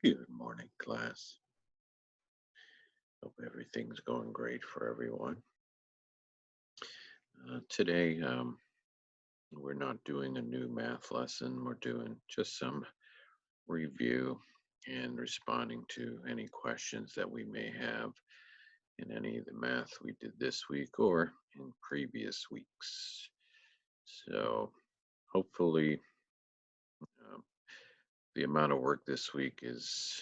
Good morning, class. Hope everything's going great for everyone. Today, we're not doing a new math lesson. We're doing just some review and responding to any questions that we may have in any of the math we did this week or in previous weeks. So, hopefully, um, the amount of work this week is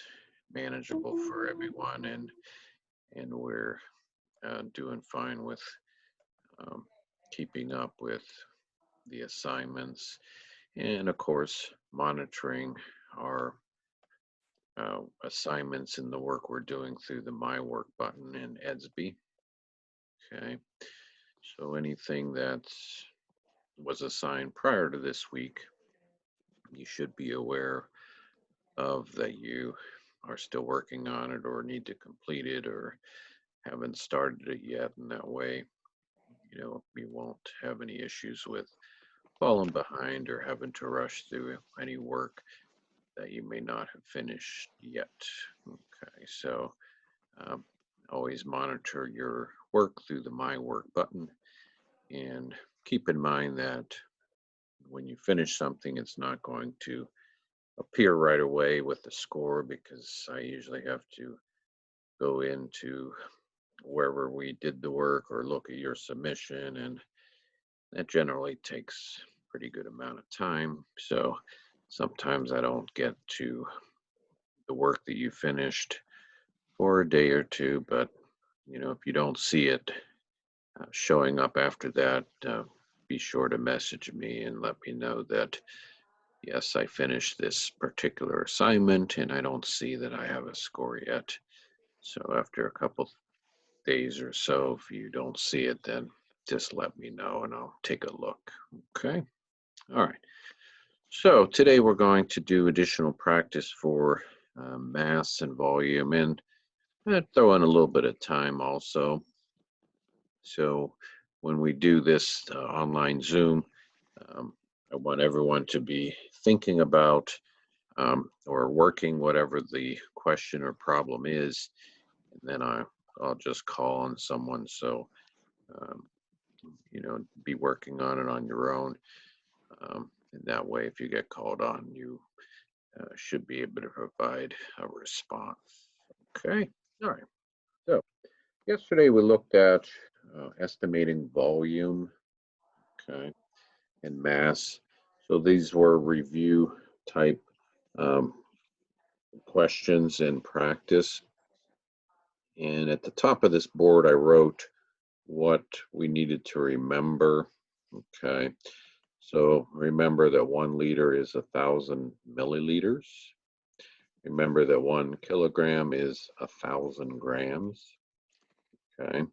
manageable for everyone, and we're doing fine with um, keeping up with the assignments, and of course, monitoring our assignments and the work we're doing through the My Work button in Edsby. Okay, so anything that was assigned prior to this week, you should be aware of that you are still working on it or need to complete it or haven't started it yet. And that way, you won't have any issues with falling behind or having to rush through any work that you may not have finished yet. Okay, so um, always monitor your work through the My Work button, and keep in mind that when you finish something, it's not going to appear right away with the score, because I usually have to go into wherever we did the work or look at your submission, and that generally takes a pretty good amount of time. So sometimes I don't get to the work that you finished for a day or two, but if you don't see it showing up after that, be sure to message me and let me know that yes, I finished this particular assignment and I don't see that I have a score yet. So after a couple days or so, if you don't see it, then just let me know and I'll take a look. Okay. All right. So today we're going to do additional practice for mass and volume, and throw in a little bit of time also. So when we do this online Zoom, um, I want everyone to be thinking about or working whatever the question or problem is, and then I'll just call on someone. So um, be working on it on your own. And that way, if you get called on, you should be able to provide a response. Okay. All right. So yesterday we looked at estimating volume, okay, and mass. So these were review type um, questions in practice. And at the top of this board, I wrote what we needed to remember. Okay. So remember that 1 liter is 1,000 milliliters. Remember that 1 kilogram is 1,000 grams. Okay.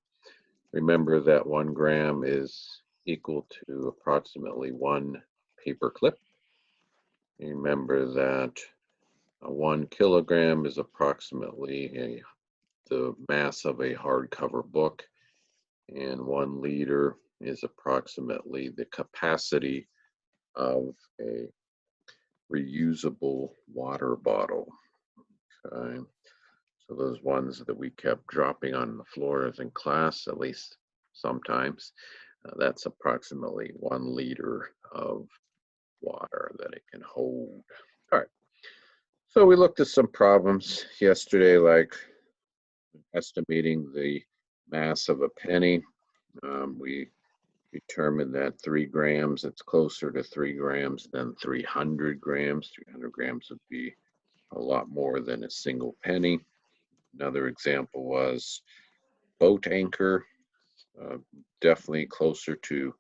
Remember that 1 gram is equal to approximately 1 paperclip. Remember that 1 kilogram is approximately the mass of a hardcover book, and 1 liter is approximately the capacity of a reusable water bottle. Okay. So those ones that we kept dropping on the floors in class, at least sometimes, that's approximately 1 liter of water that it can hold. All right. So we looked at some problems yesterday, like estimating the mass of a penny. We determined that 3 grams, it's closer to 3 grams than 300 grams. 300 grams would be a lot more than a single penny. Another example was boat anchor, uh, definitely closer to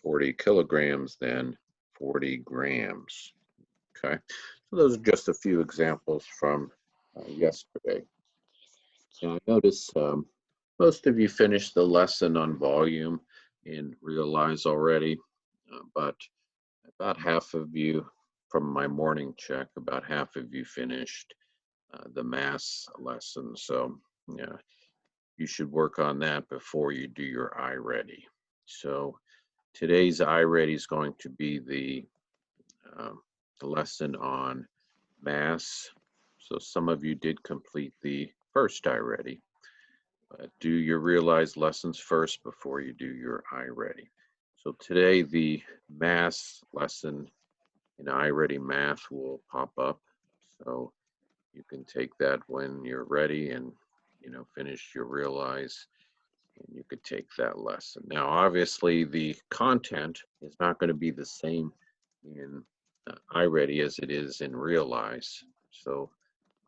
40 kilograms than 40 grams. Okay, so those are just a few examples from yesterday. And I notice most of you finished the lesson on volume and realize already, but about half of you, from my morning check, about half of you finished the mass lesson. So yeah, you should work on that before you do your iReady. So today's iReady is going to be um, the lesson on mass. So some of you did complete the first iReady. Do your realized lessons first before you do your iReady. So today the math lesson in iReady Math will pop up. So you can take that when you're ready and finish your realize, and you could take that lesson. Now obviously the content is not going to be the same in iReady as it is in realize. So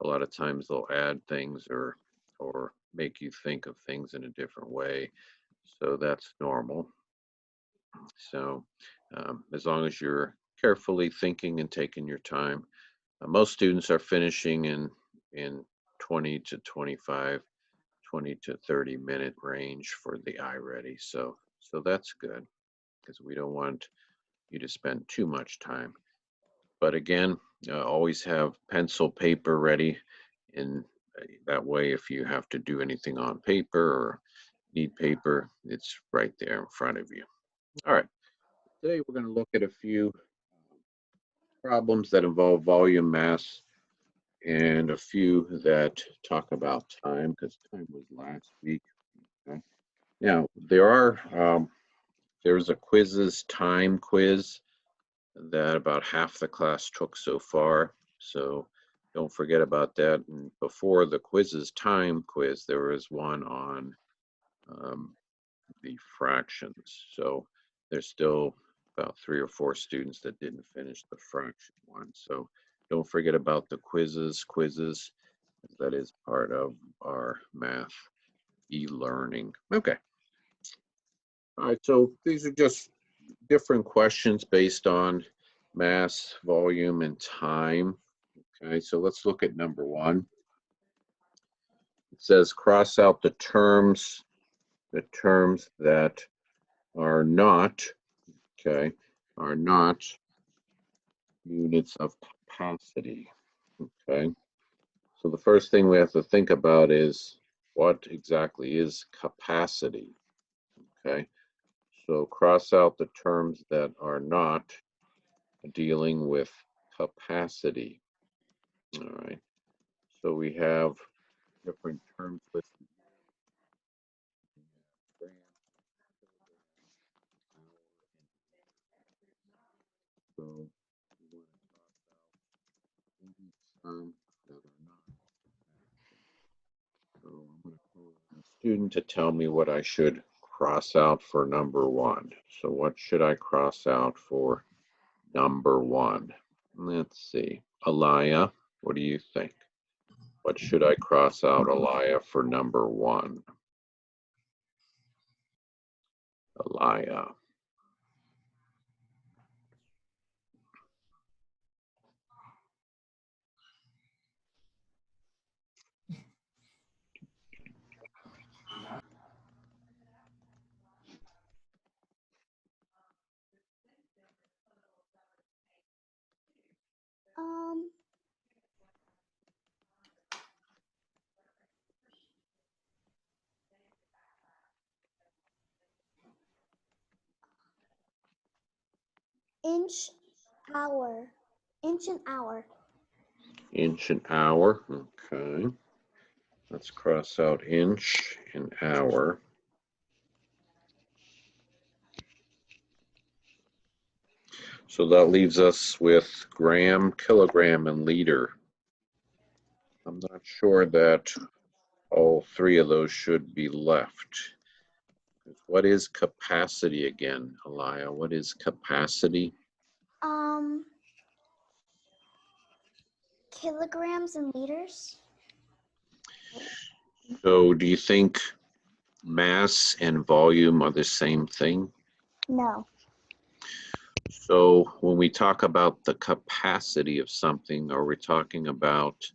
a lot of times they'll add things or make you think of things in a different way. So that's normal. So as long as you're carefully thinking and taking your time, most students are finishing in 20 to 25, 20 to 30 minute range for the iReady. So that's good, because we don't want you to spend too much time. But again, always have pencil, paper ready. And that way, if you have to do anything on paper or need paper, it's right there in front of you. All right. Today, we're going to look at a few problems that involve volume, mass, and a few that talk about time, because time was last week. Okay. Now, there's a quizzes time quiz that about half the class took so far. So don't forget about that. And before the quizzes time quiz, there was one on the fractions. So there's still about 3 or 4 students that didn't finish the fraction one. So don't forget about the quizzes. That is part of our math e-learning. Okay. All right, so these are just different questions based on mass, volume, and time. Okay, so let's look at number 1. It says cross out the terms that are not, okay, are not units of capacity. Okay, so the first thing we have to think about is what exactly is capacity. Okay, so cross out the terms that are not dealing with capacity. All right, so we have different terms listed. So we want to cross out any terms that are not. So I'm going to call a student to tell me what I should cross out for number 1. So what should I cross out for number 1? Let's see. Alaya, what do you think? What should I cross out, Alaya, for number 1? Alaya. Inch, hour, inch and hour. Inch and hour. Okay. Let's cross out inch and hour. So that leaves us with gram, kilogram, and liter. I'm not sure that all 3 of those should be left. What is capacity again, Alaya? What is capacity? Kilograms and liters. So do you think mass and volume are the same thing? No. So when we talk about the capacity of something, are we talking about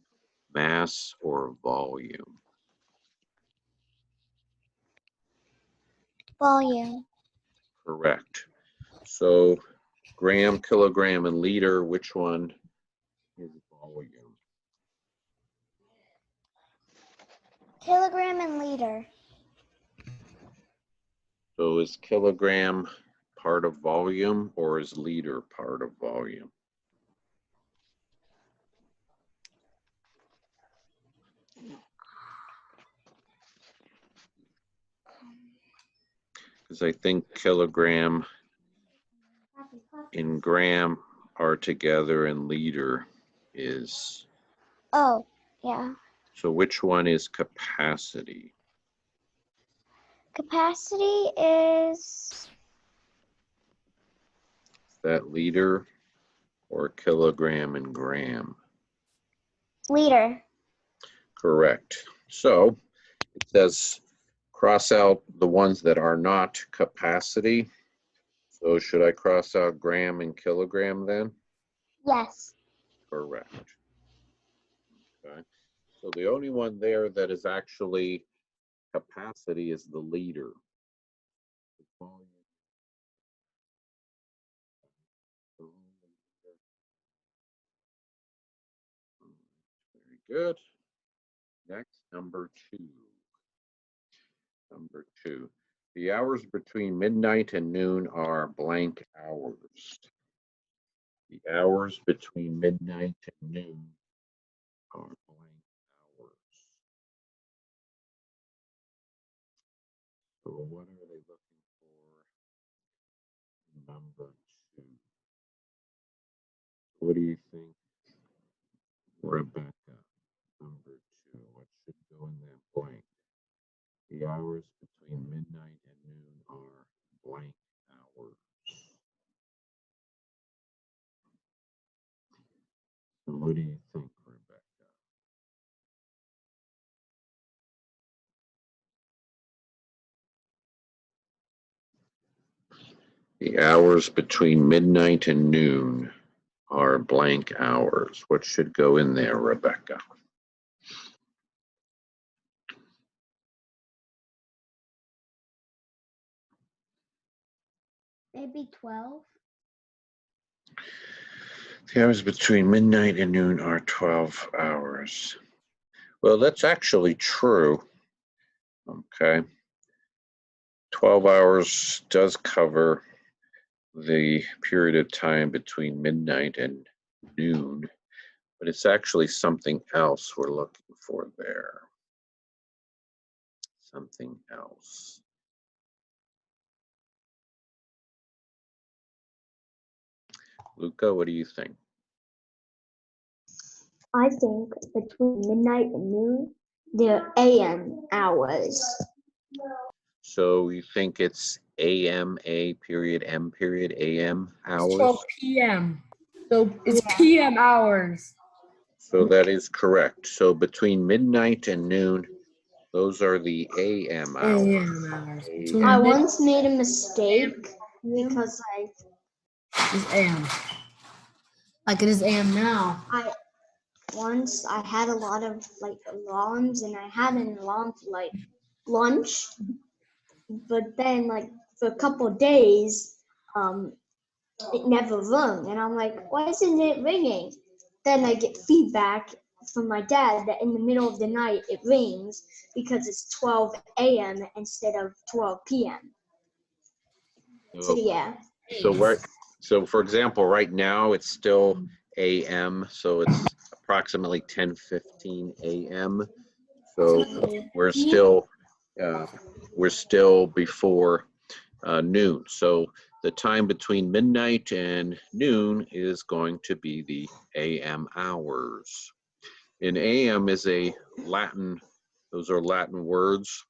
mass or volume? Volume. Correct. So gram, kilogram, and liter, which one is volume? Kilogram and liter. So is kilogram part of volume, or is liter part of volume? because I think kilogram and gram are together and liter is, Oh, yeah. so which one is capacity? Capacity is Is that liter or kilogram and gram? liter. Correct. So it says cross out the ones that are not capacity. So should I cross out gram and kilogram then? Yes. Correct. Okay. So the only one there that is actually capacity is the liter. Very good. Next, number two. Number two. The hours between midnight and noon are blank hours. The hours between midnight and noon are blank hours. So what are they looking for? Number two. What do you think, Rebecca? Number two. What should go in that blank? The hours between midnight and noon are blank hours. So what do you think, Rebecca? The hours between midnight and noon are blank hours. What should go in there, Rebecca? Maybe 12. The hours between midnight and noon are 12 hours. Well, that's actually true. Okay. 12 hours does cover the period of time between midnight and noon, but it's actually something else we're looking for there. Something else. Luca, what do you think? I think between midnight and noon, they're AM hours. So you think it's AM, A period, M period, AM hours? So PM. So it's Yeah. PM hours. So that is correct. So between midnight and noon, those are the AM hours. AM hours. Between I mid- once made a mistake because is AM. Like it is AM now. once I had a lot of like alarms and I had an alarm for like lunch, but then like for a couple of days, it never rung, and I'm like, why isn't it ringing? Then I get feedback from my dad that in the middle of the night it rings because it's 12 a.m. instead of 12 p.m. So yeah. So for example, right now it's still AM, so it's approximately 10:15 AM. So we're still before noon. So the time between midnight and noon is going to be the AM hours. And AM is a Latin, those are Latin words.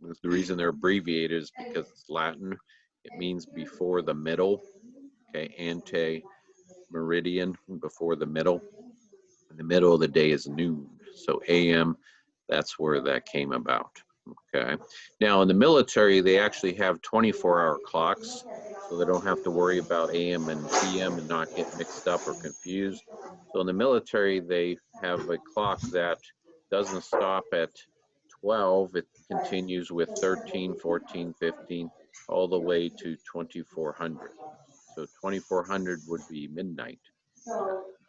The reason they're abbreviated is because it's Latin. It means before the middle, okay, ante meridian, before the middle. And the middle of the day is noon. So AM, that's where that came about. Okay. Now in the military, they actually have 24-hour clocks, so they don't have to worry about AM and PM and not get mixed up or confused. So in the military, they have a clock that doesn't stop at 12. It continues with 13, 14, 15, all the way to 2400. So 2400 would be midnight.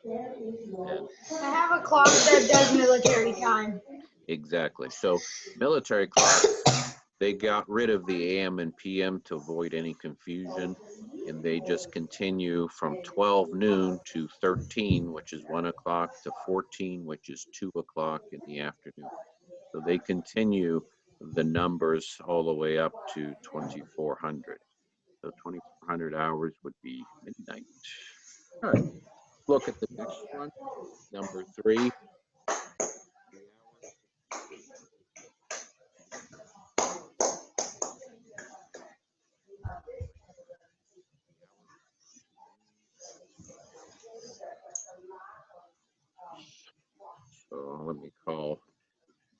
And I have a clock that does military time. exactly. So military clocks, they got rid of the AM and PM to avoid any confusion, and they just continue from 12 noon to 13, which is 1 o'clock, to 14, which is 2 o'clock in the afternoon. So they continue the numbers all the way up to 2400. So 2400 hours would be midnight. All right, look at the next one, number 3. So let me call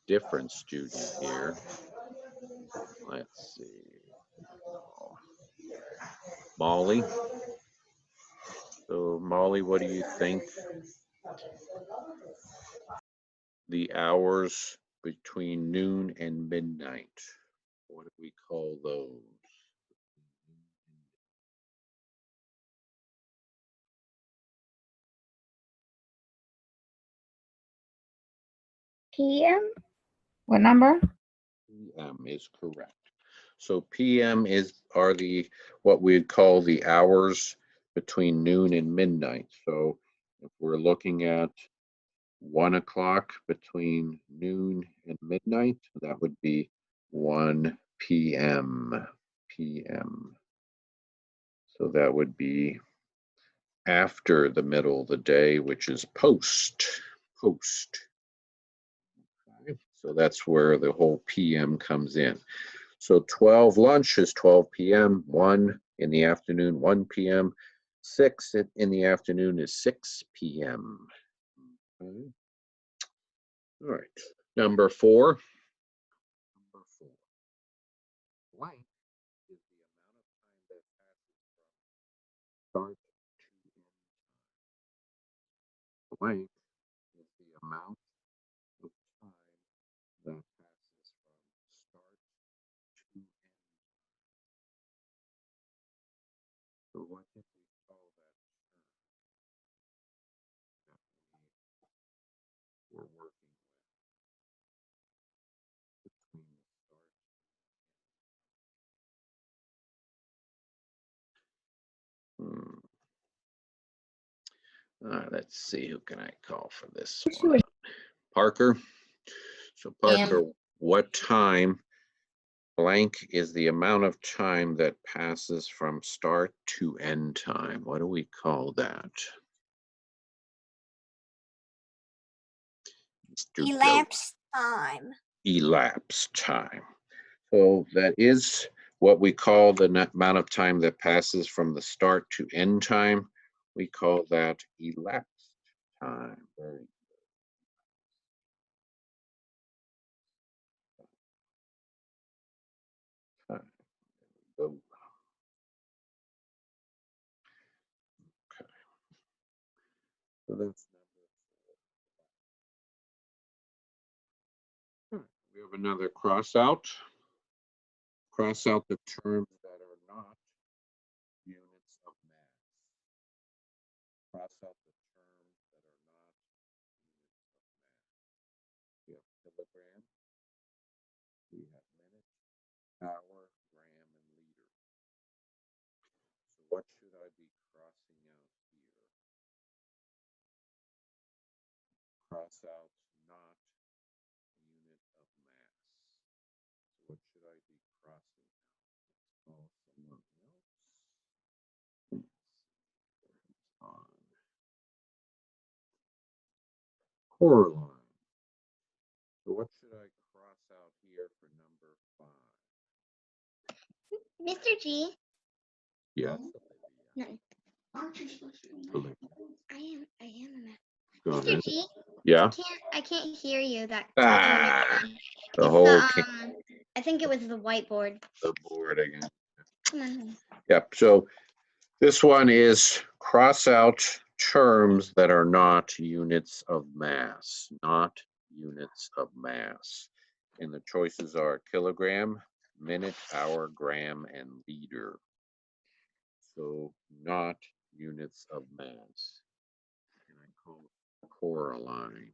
different student here. Let's see. Molly. So Molly, what do you think the hours between noon and midnight? What do we call those? PM? What number? PM is correct. So PM are what we'd call the hours between noon and midnight. So if we're looking at 1 o'clock between noon and midnight, that would be 1 PM. PM. So that would be after the middle of the day, which is post. Okay. So that's where the whole PM comes in. So 12 lunch is 12 p.m., 1 in the afternoon, 1 p.m., 6 in the afternoon is 6 p.m. Okay. All right, number 4. Blank is the amount of time that passes from start to end time. Blank is the amount of time that passes from start to end. So what did we call that term that we were working with between the start? Let's see, who can I call for this one? Parker. So Parker, what time blank is the amount of time that passes from start to end time? What do we call that? Mr. Bill. Elapsed time. Elapsed time. So that is what we call the amount of time that passes from the start to end time. We call that elapsed time. Very good. Time. There we go. Okay. So that's number 4. We have another cross out. Cross out the terms that are not units of mass. Cross out the terms that are not units of mass. We have kilogram, we have minute, hour, gram, and liter. So what should I be crossing out here? Cross out not unit of mass. So what should I be crossing out? Let's call someone else. On Coraline. So what should I cross out here for number 5? Mr. G. Yes. No. Olivia. I am a math. Go Mr. ahead. G. Yeah. I can't hear you. That. Ah, the It's whole I think it was the whiteboard. the board again. Come on. Yep. So this one is cross out terms that are not units of mass, not units of mass. And the choices are kilogram, minute, hour, gram, and liter. So not units of mass. And I call it Coraline.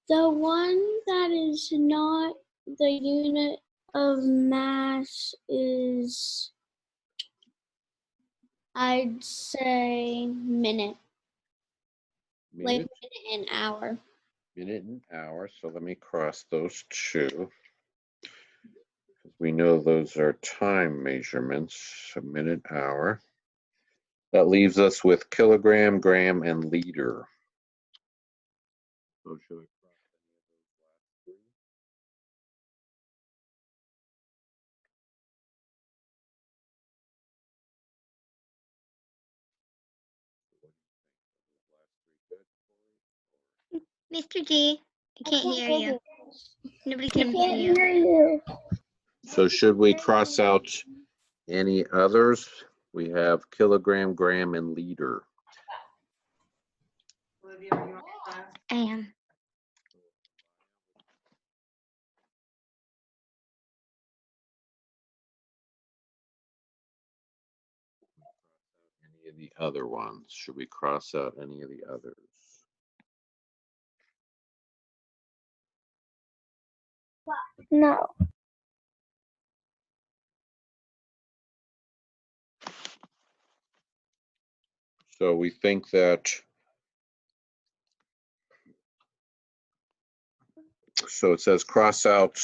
The one that is not the unit of mass is, I'd say, minute, like Minute. minute and hour. minute and hour. So let me cross those two. We know those are time measurements, a minute, hour. That leaves us with kilogram, gram, and liter. So should I cross any of those last three? What do you think? Are those last three good, Corey? Mr. G, I can't hear you. Nobody I can can't hear you. hear you. So should we cross out any others? We have kilogram, gram, and liter. I am. Any of the other ones? Should we cross out any of the others? No. So we think that, so it says cross out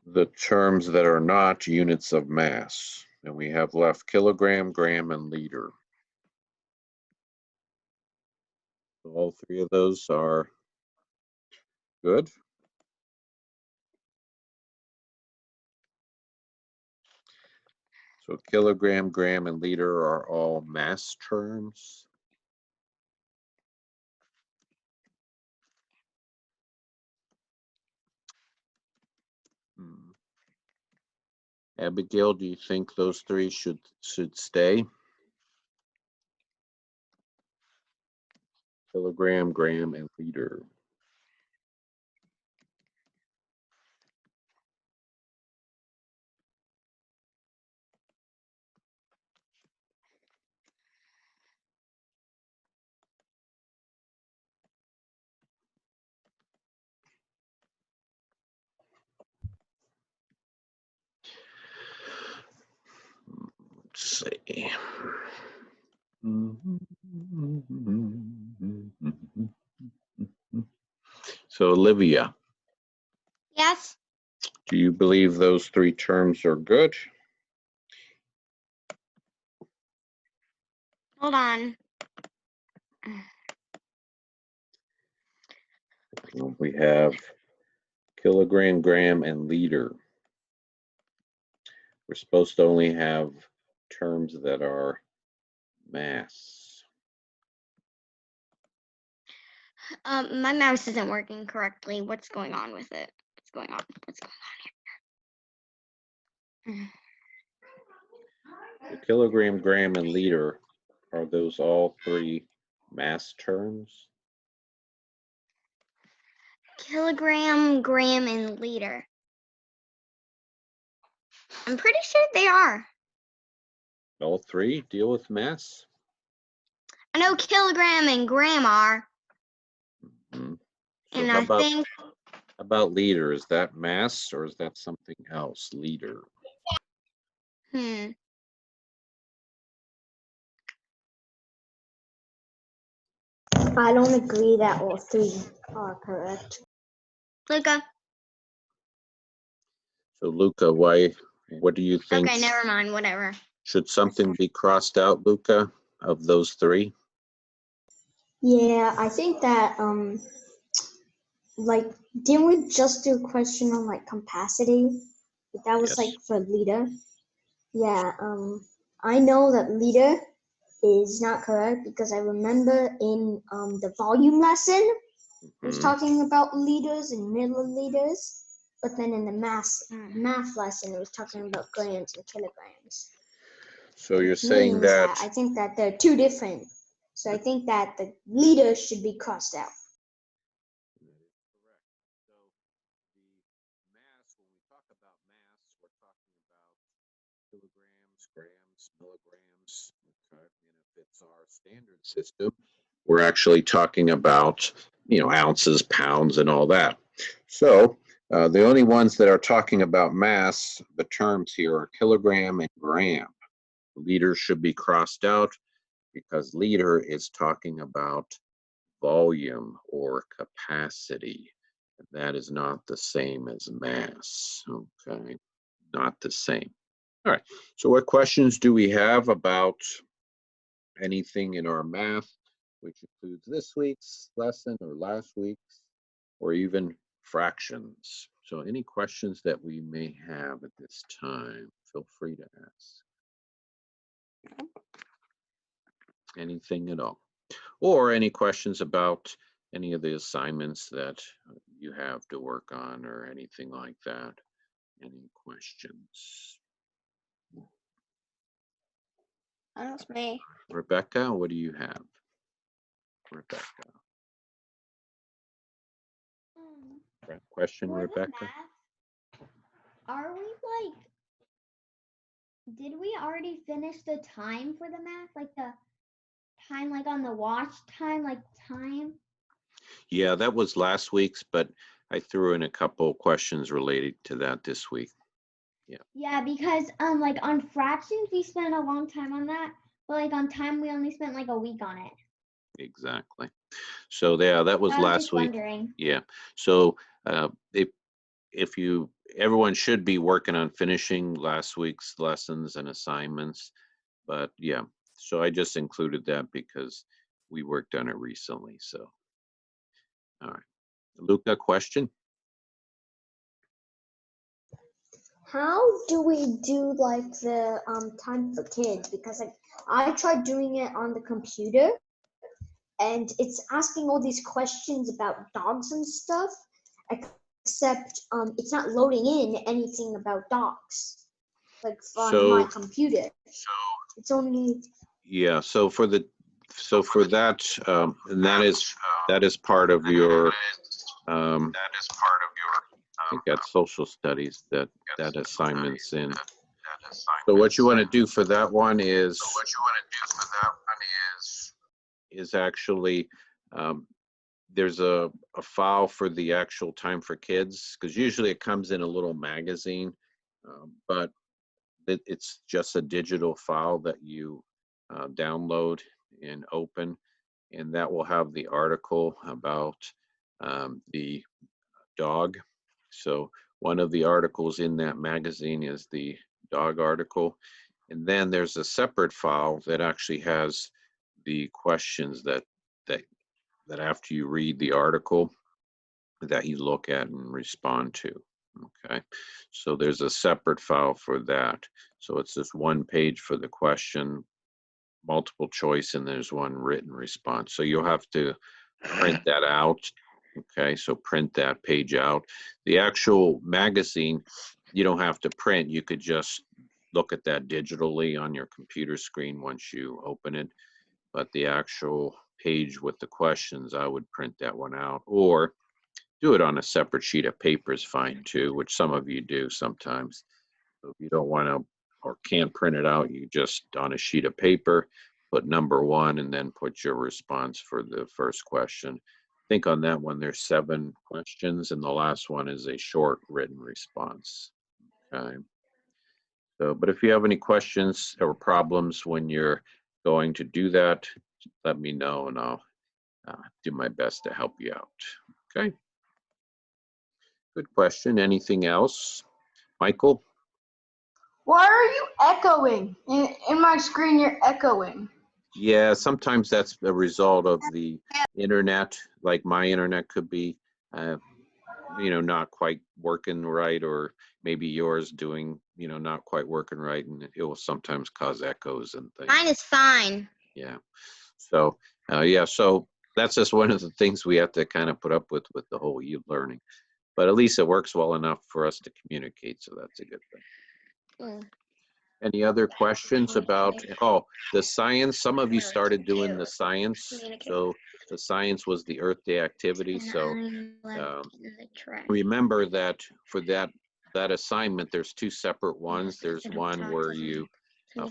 the terms that are not units of mass. And we have left kilogram, gram, and liter. So all three of those are good. So kilogram, gram, and liter are all mass terms. Abigail, do you think those three should stay? Kilogram, gram, and liter. Let's see. So Olivia, Yes? do you believe those three terms are good? Hold on. We have kilogram, gram, and liter. We're supposed to only have terms that are mass. My mouse isn't working correctly. What's going on with it? What's going on? What's going on here? The kilogram, gram, and liter, are those all three mass terms? Kilogram, gram, and liter. I'm pretty sure they are. All three deal with mass? I know kilogram and gram are. So And how I about, think about liter? Is that mass or is that something else? Liter. I don't agree that all three are correct. Luca. So Luca, what do you think? Okay, never mind. Whatever. Should something be crossed out, Luca, of those three? Yeah, I think that like didn't we just do a question on like capacity? That was Yes. like for liter. Yeah, I know that liter is not correct because I remember in the volume lesson it was talking about liters and milliliters, but then in the math lesson it was talking about grams and kilograms. So you're Which saying means that, I think that they're two different. So I think that the liter should be crossed out. correct. So the mass, when we talk about mass, we're talking about kilograms, grams, milligrams. Okay. And if it's our standard system, we're actually talking about, ounces, pounds, and all that. So the only ones that are talking about mass, the terms here are kilogram and gram. Liter should be crossed out because liter is talking about volume or capacity. That is not the same as mass. Okay, not the same. All right, so what questions do we have about anything in our math, which includes this week's lesson or last week's, or even fractions? So any questions that we may have at this time, feel free to ask. Anything at all. Or any questions about any of the assignments that you have to work on or anything like that. Any questions? That's me. Rebecca, what do you have? Rebecca. Question, For the Rebecca? math, are we like, did we already finish the time for the math? Like the time, like on the watch time, like time? Yeah, that was last week's, but I threw in a couple questions related to that this week. Yeah, because like on fractions we spent a long time on that, but like on time we only spent like a week on it. Exactly. So yeah, that was I was last just week. wondering. Yeah. So if you, everyone should be working on finishing last week's lessons and assignments, but yeah, so I just included that because we worked on it recently. So, all right, Luca, question? How do we do like the time for kids? Because like I tried doing it on the computer and it's asking all these questions about dogs and stuff, except it's not loading in anything about dogs like on my computer. It's only Yeah, so for the, so for that, and that is part of your, I think that's social studies that assignment's in. So what you want to do for that one is actually, there's a file for the actual time for kids, because usually it comes in a little magazine, but it's just a digital file that you download and open, and that will have the article about the dog. So one of the articles in that magazine is the dog article. And then there's a separate file that actually has the questions that after you read the article that you look at and respond to. Okay, so there's a separate file for that. So it's just one page for the question, multiple choice, and there's one written response. So you'll have to print that out. Okay, so print that page out. The actual magazine, you don't have to print. You could just look at that digitally on your computer screen once you open it. But the actual page with the questions, I would print that one out, or do it on a separate sheet of paper is fine too, which some of you do sometimes. So if you don't want to or can't print it out, you just on a sheet of paper, put number one and then put your response for the first question. I think on that one, there's 7 questions and the last one is a short written response. Okay. So, but if you have any questions or problems when you're going to do that, let me know and I'll do my best to help you out. Okay. Good question. Anything else? Michael? Why are you echoing? In my screen, you're echoing. Yeah, sometimes that's a result of the internet. Like my internet could be, not quite working right, or maybe yours doing, not quite working right, and it will sometimes cause echoes and things. Mine is fine. Yeah. So, yeah, so that's just one of the things we have to kind of put up with the whole e-learning. But at least it works well enough for us to communicate, so that's a good thing. Any other questions about, the science? Some of you started doing the science. So the science was the Earth Day activity. So remember that for that assignment, there's 2 separate ones. There's one where you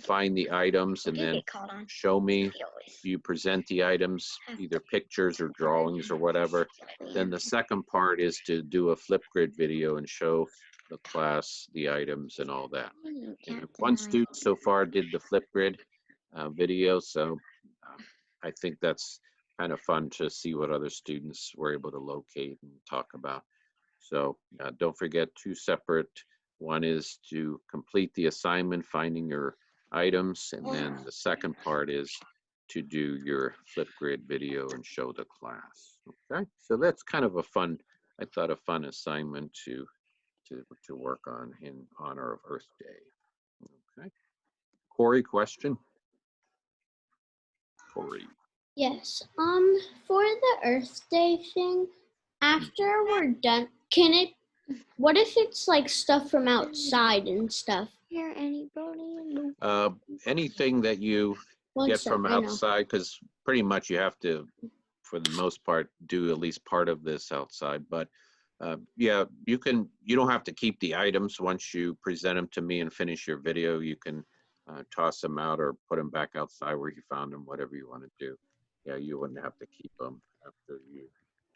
find the items and then show me. You present the items, either pictures or drawings or whatever. Then the second part is to do a Flipgrid video and show the class the items and all that. And one student so far did the Flipgrid video, so I think that's kind of fun to see what other students were able to locate and talk about. So don't forget 2 separate. One is to complete the assignment, finding your items, and then the second part is to do your Flipgrid video and show the class. Okay, so that's kind of a fun, I thought, a fun assignment to work on in honor of Earth Day. Okay, Corey, question? Corey. Yes. For the Earth Day thing, after we're done, what if it's like stuff from outside and stuff? Here, anybody? Anything that you One get sec, from I know. outside, because pretty much you have to, for the most part, do at least part of this outside. But yeah, you don't have to keep the items. Once you present them to me and finish your video, you can toss them out or put them back outside where you found them, whatever you want to do. Yeah, you wouldn't have to keep them after you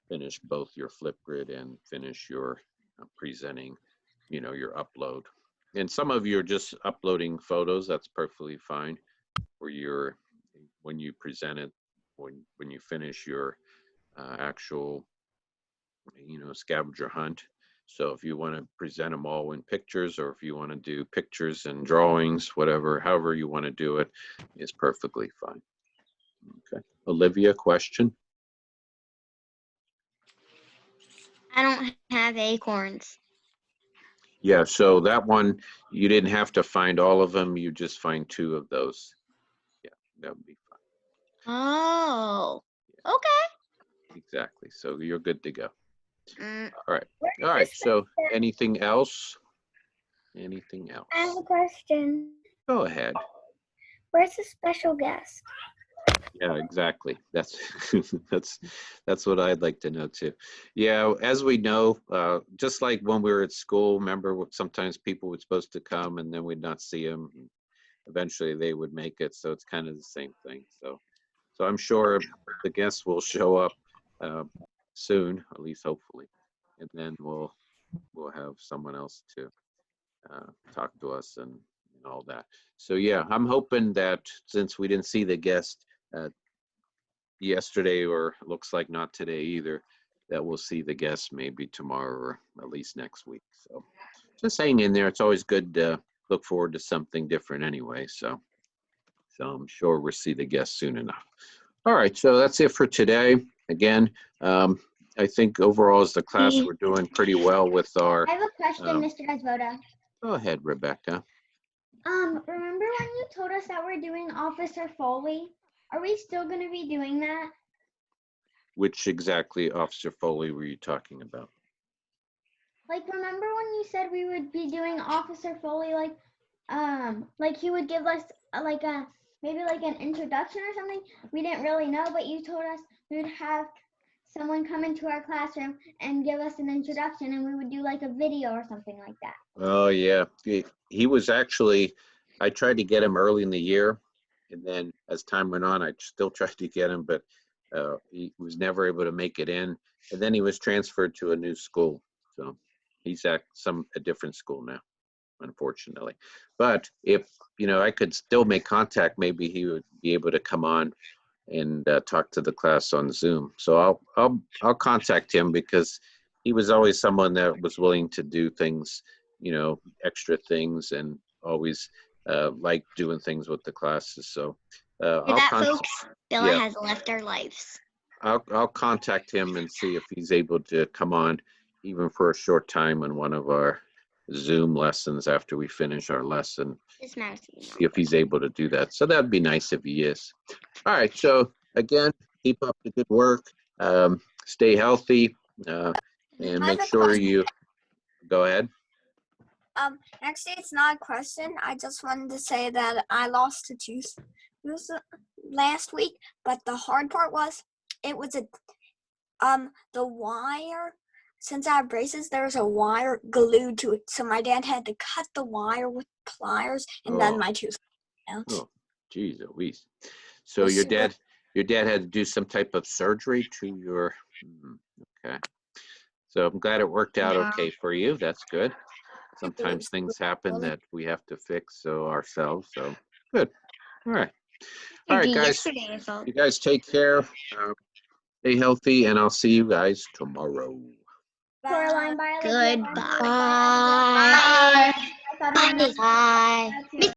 finish both your Flipgrid and finish your presenting, your upload. And some of you are just uploading photos. That's perfectly fine. For when you present it, when you finish your actual, scavenger hunt. So if you want to present them all in pictures, or if you want to do pictures and drawings, however you want to do it, is perfectly fine. Okay, Olivia, question? I don't have acorns. Yeah, so that one, you didn't have to find all of them. You just find 2 of those. Yeah, that would be fine. Oh, okay. Exactly. So you're good to go. Mm, All right. All right. So anything else? Anything else? I have a question. Go ahead. Where's the special guest? Yeah, exactly. That's that's what I'd like to know too. Yeah, as we know, just like when we were at school, remember sometimes people were supposed to come and then we'd not see them. Eventually they would make it. So it's kind of the same thing. So I'm sure the guests will show up soon, at least hopefully, and then we'll have someone else to talk to us and all that. So yeah, I'm hoping that since we didn't see the guest yesterday, or looks like not today either, that we'll see the guests maybe tomorrow or at least next week. So just hang in there. It's always good to look forward to something different anyway. So I'm sure we'll see the guests soon enough. All right, so that's it for today. Again, I think overall as the class, we're doing pretty well with our. I have a question, Um, Mr. Gazvoda. Go ahead, Rebecca. Remember when you told us that we're doing Officer Foley? Are we still going to be doing that? Which exactly, Officer Foley, were you talking about? Like, remember when you said we would be doing Officer Foley, like he would give us maybe like an introduction or something? We didn't really know, but you told us we would have someone come into our classroom and give us an introduction, and we would do like a video or something like that. Oh, yeah. He was actually, I tried to get him early in the year. And then as time went on, I still tried to get him, but he was never able to make it in. And then he was transferred to a new school. So he's at a different school now, unfortunately. But if, I could still make contact, maybe he would be able to come on and talk to the class on Zoom. So I'll contact him, because he was always someone that was willing to do things, extra things, and always liked doing things with the classes. So Folks, Bella yeah. has left our lives. I'll contact him and see if he's able to come on even for a short time on one of our Zoom lessons after we finish our lesson. This matters to me. See if he's able to do that. So that'd be nice if he is. All right. So again, keep up the good work. Stay healthy, and make sure you go ahead. Actually, it's not a question. I just wanted to say that I lost a tooth last week, but the hard part was it was the wire. Since I have braces, there's a wire glued to it, so my dad had to cut the wire with pliers, and then my tooth out. Oh, geez, Louise. So your dad had to do some type of surgery to your. Okay. So I'm glad it worked out okay for you. That's good. Sometimes things happen that we have to fix ourselves. So good. All right. All right, guys. You guys take care. Stay healthy, and I'll see you guys tomorrow. Coraline, bye. Olivia, Goodbye. bye. I thought it was Bye. nice to meet you.